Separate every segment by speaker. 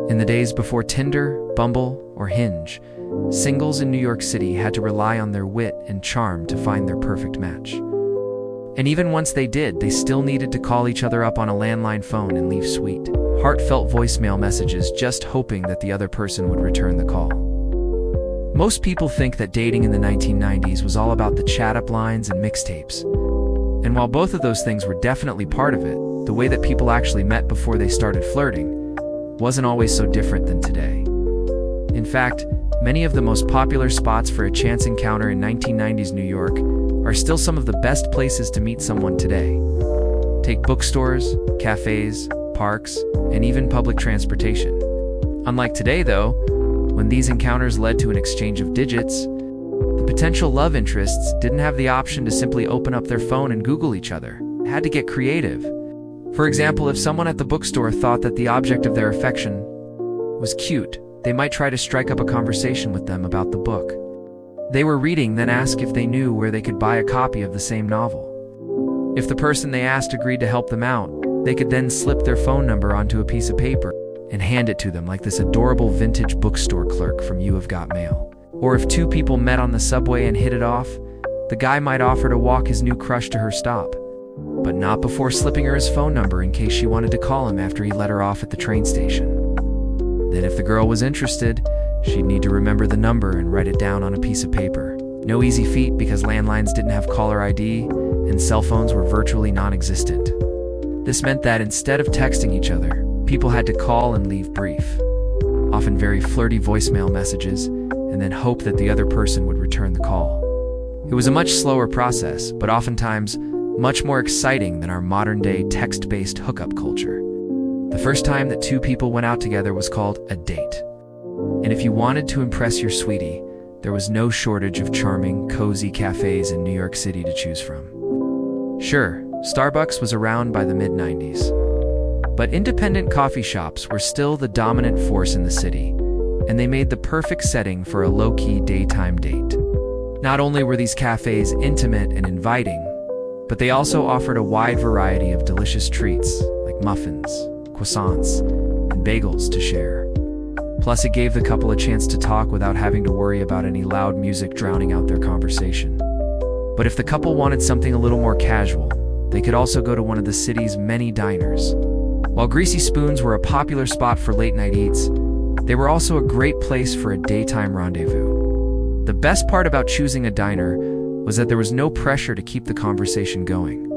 Speaker 1: In the days before Tinder, Bumble, or Hinge, singles in New York City had to rely on their wit and charm to find their perfect match. And even once they did, they still needed to call each other up on a landline phone and leave sweet, heartfelt voicemail messages just hoping that the other person would return the call. Most people think that dating in the 1990s was all about the chat-up lines and mixtapes. And while both of those things were definitely part of it, the way that people actually met before they started flirting wasn't always so different than today. In fact, many of the most popular spots for a chance encounter in 1990s New York are still some of the best places to meet someone today. Take bookstores, cafes, parks, and even public transportation. Unlike today, though, when these encounters led to an exchange of digits, the potential love interests didn't have the option to simply open up their phone and Google each other. They had to get creative. For example, if someone at the bookstore thought that the object of their affection was cute, they might try to strike up a conversation with them about the book they were reading, then ask if they knew where they could buy a copy of the same novel. If the person they asked agreed to help them out, they could then slip their phone number onto a piece of paper and hand it to them like this adorable vintage bookstore clerk from You Have Got Mail. Or if two people met on the subway and hit it off, the guy might offer to walk his new crush to her stop, but not before slipping her his phone number in case she wanted to call him after he let her off at the train station. Then if the girl was interested, she'd need to remember the number and write it down on a piece of paper. No easy feat because landlines didn't have caller ID and cell phones were virtually non-existent. This meant that instead of texting each other, people had to call and leave brief, often very flirty voicemail messages, and then hope that the other person would return the call. It was a much slower process, but oftentimes much more exciting than our modern-day text-based hookup culture. The first time that two people went out together was called a date. And if you wanted to impress your sweetie, there was no shortage of charming, cozy cafes in New York City to choose from. Sure, Starbucks was around by the mid-90s, but independent coffee shops were still the dominant force in the city, and they made the perfect setting for a low-key daytime date. Not only were these cafes intimate and inviting, but they also offered a wide variety of delicious treats like muffins, croissants, and bagels to share. Plus, it gave the couple a chance to talk without having to worry about any loud music drowning out their conversation. But if the couple wanted something a little more casual, they could also go to one of the city's many diners. While Greasy Spoons were a popular spot for late-night eats, they were also a great place for a daytime rendezvous. The best part about choosing a diner was that there was no pressure to keep the conversation going.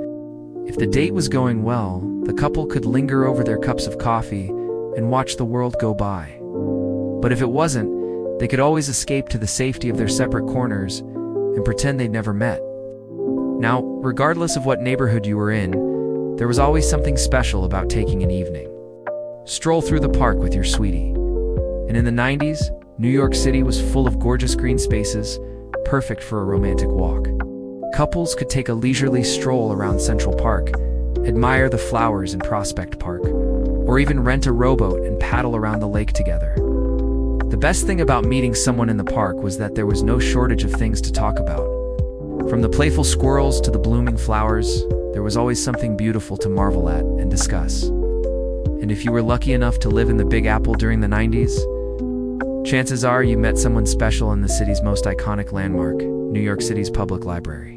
Speaker 1: If the date was going well, the couple could linger over their cups of coffee and watch the world go by. But if it wasn't, they could always escape to the safety of their separate corners and pretend they'd never met. Now, regardless of what neighborhood you were in, there was always something special about taking an evening. Stroll through the park with your sweetie. And in the 90s, New York City was full of gorgeous green spaces, perfect for a romantic walk. Couples could take a leisurely stroll around Central Park, admire the flowers in Prospect Park, or even rent a rowboat and paddle around the lake together. The best thing about meeting someone in the park was that there was no shortage of things to talk about. From the playful squirrels to the blooming flowers, there was always something beautiful to marvel at and discuss. And if you were lucky enough to live in the Big Apple during the 90s, chances are you met someone special in the city's most iconic landmark, New York City's public library.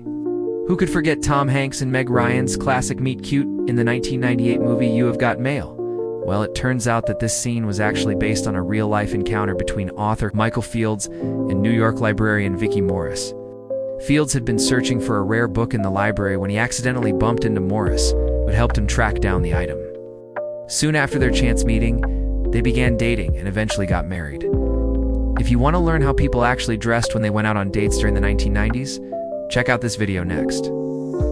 Speaker 1: Who could forget Tom Hanks and Meg Ryan's classic meet cute in the 1998 movie You Have Got Mail? Well, it turns out that this scene was actually based on a real-life encounter between author Michael Fields and New York librarian Vicki Morris. Fields had been searching for a rare book in the library when he accidentally bumped into Morris, who helped him track down the item. Soon after their chance meeting, they began dating and eventually got married. If you want to learn how people actually dressed when they went out on dates during the 1990s, check out this video next.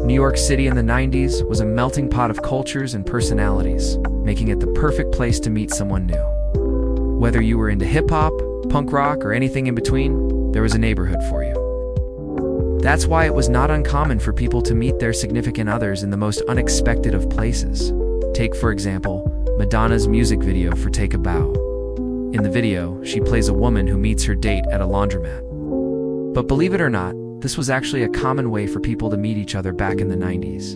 Speaker 1: New York City in the 90s was a melting pot of cultures and personalities, making it the perfect place to meet someone new. Whether you were into hip-hop, punk rock, or anything in between, there was a neighborhood for you. That's why it was not uncommon for people to meet their significant others in the most unexpected of places. Take, for example, Madonna's music video for Take a Bow. In the video, she plays a woman who meets her date at a laundromat. But believe it or not, this was actually a common way for people to meet each other back in the 90s.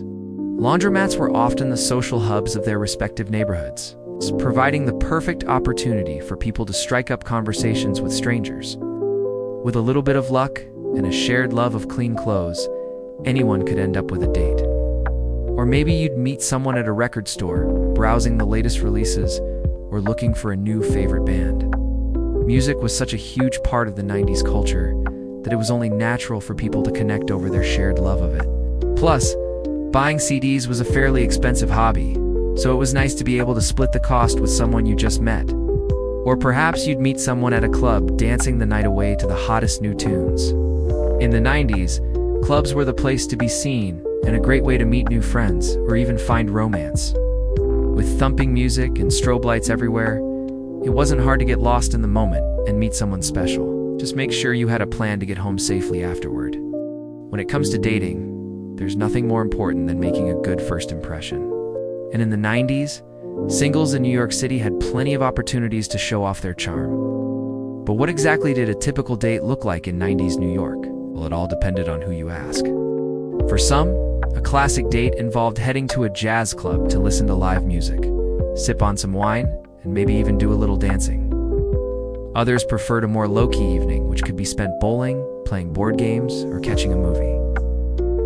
Speaker 1: Laundromats were often the social hubs of their respective neighborhoods. providing the perfect opportunity for people to strike up conversations with strangers. With a little bit of luck and a shared love of clean clothes, anyone could end up with a date. Or maybe you'd meet someone at a record store, browsing the latest releases, or looking for a new favorite band. Music was such a huge part of the 90s culture that it was only natural for people to connect over their shared love of it. Plus, buying CDs was a fairly expensive hobby, so it was nice to be able to split the cost with someone you just met. Or perhaps you'd meet someone at a club dancing the night away to the hottest new tunes. In the 90s, clubs were the place to be seen and a great way to meet new friends or even find romance. With thumping music and strobe lights everywhere, it wasn't hard to get lost in the moment and meet someone special. Just make sure you had a plan to get home safely afterward. When it comes to dating, there's nothing more important than making a good first impression. And in the 90s, singles in New York City had plenty of opportunities to show off their charm. But what exactly did a typical date look like in 90s New York? Well, it all depended on who you ask. For some, a classic date involved heading to a jazz club to listen to live music, sip on some wine, and maybe even do a little dancing. Others preferred a more low-key evening, which could be spent bowling, playing board games, or catching a movie.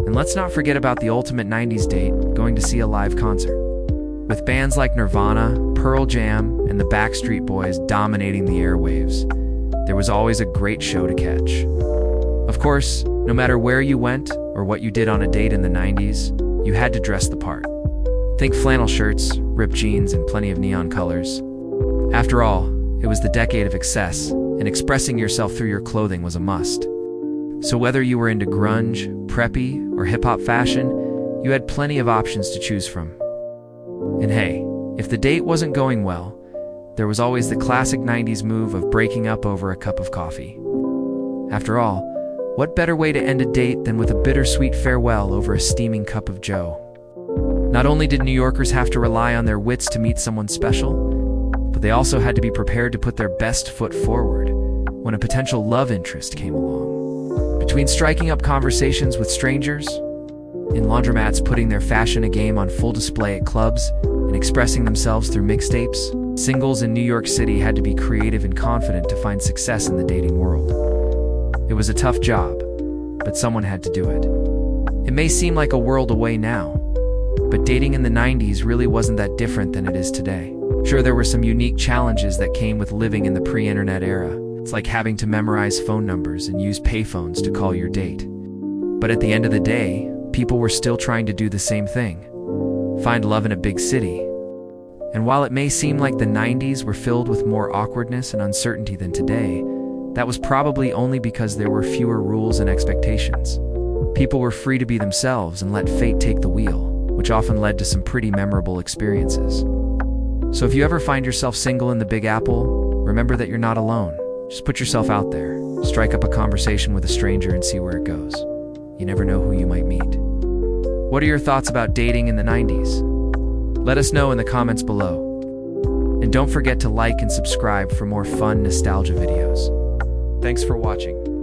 Speaker 1: And let's not forget about the ultimate 90s date, going to see a live concert. With bands like Nirvana, Pearl Jam, and the Backstreet Boys dominating the airwaves, there was always a great show to catch. Of course, no matter where you went or what you did on a date in the 90s, you had to dress the part. Think flannel shirts, ripped jeans, and plenty of neon colors. After all, it was the decade of excess, and expressing yourself through your clothing was a must. So whether you were into grunge, preppy, or hip-hop fashion, you had plenty of options to choose from. And hey, if the date wasn't going well, there was always the classic 90s move of breaking up over a cup of coffee. After all, what better way to end a date than with a bittersweet farewell over a steaming cup of joe? Not only did New Yorkers have to rely on their wits to meet someone special, but they also had to be prepared to put their best foot forward when a potential love interest came along. Between striking up conversations with strangers, in laundromats putting their fashion a game on full display at clubs, and expressing themselves through mixtapes, singles in New York City had to be creative and confident to find success in the dating world. It was a tough job, but someone had to do it. It may seem like a world away now, but dating in the 90s really wasn't that different than it is today. Sure, there were some unique challenges that came with living in the pre-internet era. It's like having to memorize phone numbers and use payphones to call your date. But at the end of the day, people were still trying to do the same thing, find love in a big city. And while it may seem like the 90s were filled with more awkwardness and uncertainty than today, that was probably only because there were fewer rules and expectations. People were free to be themselves and let fate take the wheel, which often led to some pretty memorable experiences. So if you ever find yourself single in the Big Apple, remember that you're not alone. Just put yourself out there, strike up a conversation with a stranger and see where it goes. You never know who you might meet. What are your thoughts about dating in the 90s? Let us know in the comments below. And don't forget to like and subscribe for more fun nostalgia videos. Thanks for watching.